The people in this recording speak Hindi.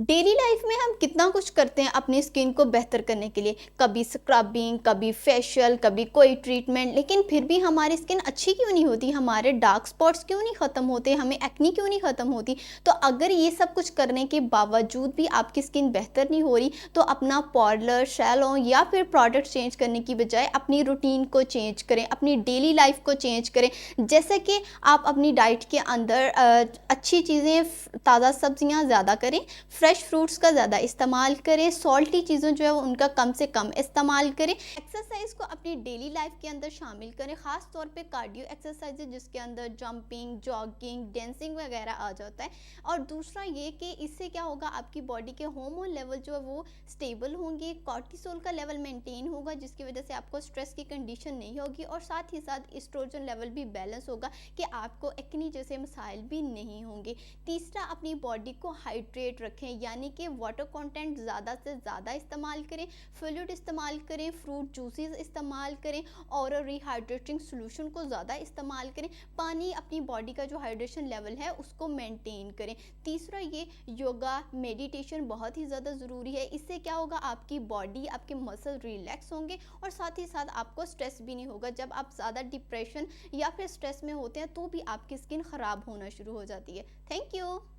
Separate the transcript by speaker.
Speaker 1: डेली लाइफ में हम कितना कुछ करते हैं अपनी स्किन को बेहतर करने के लिए। कभी स्क्रबिंग, कभी फेशियल, कभी कोई ट्रीटमेंट, लेकिन फिर भी हमारी स्किन अच्छी क्यों नहीं होती, हमारे डार्क स्पॉट्स क्यों नहीं ख़त्म होते, हमें एक्नी क्यों नहीं ख़त्म होती। तो अगर ये सब कुछ करने के बावजूद भी आपकी स्किन बेहतर नहीं हो रही, तो अपना पार्लर, सैलून या फिर प्रोडक्ट चेंज करने की बजाय अपनी रूटीन को चेंज करें, अपनी डेली लाइफ को चेंज करें। जैसे कि आप अपनी डाइट के अंदर अच्छी चीज़ें, ताज़ा सब्जियां ज़्यादा करें, फ्रेश फ्रूट्स का ज़्यादा इस्तेमाल करें, सॉल्टी चीज़ों जो है वो उनका कम से कम इस्तेमाल करें। एक्सरसाइज को अपनी डेली लाइफ के अंदर शामिल करें, ख़ास तौर पे कार्डियो एक्सरसाइज जिसके अंदर जंपिंग, जॉगिंग, डांसिंग वगैरह आ जाता है। और दूसरा ये कि इससे क्या होगा, आपकी बॉडी के हार्मोन लेवल जो है वो स्टेबल होंगे, कॉर्टिसोल का लेवल मेंटेन होगा जिसकी वजह से आपको स्ट्रेस की कंडीशन नहीं होगी, और साथ ही साथ एस्ट्रोजन लेवल भी बैलेंस होगा कि आपको एक्नी जैसे मसाइल भी नहीं होंगे। तीसरा, अपनी बॉडी को हाइड्रेट रखें, यानी कि वाटर कंटेंट ज़्यादा से ज़्यादा इस्तेमाल करें, फ्लूइड इस्तेमाल करें, फ्रूट जूसेस इस्तेमाल करें, और रिहाइड्रेटिंग सॉल्यूशन को ज़्यादा इस्तेमाल करें। पानी, अपनी बॉडी का जो हाइड्रेशन लेवल है उसको मेंटेन करें। तीसरा, ये योगा, मेडिटेशन बहुत ही ज़्यादा ज़रूरी है। इससे क्या होगा, आपकी बॉडी, आपके मसल रिलैक्स होंगे, और साथ ही साथ आपको स्ट्रेस भी नहीं होगा। जब आप ज़्यादा डिप्रेशन या फिर स्ट्रेस में होते हैं तो भी आपकी स्किन ख़राब होना शुरू हो जाती है। Thank you.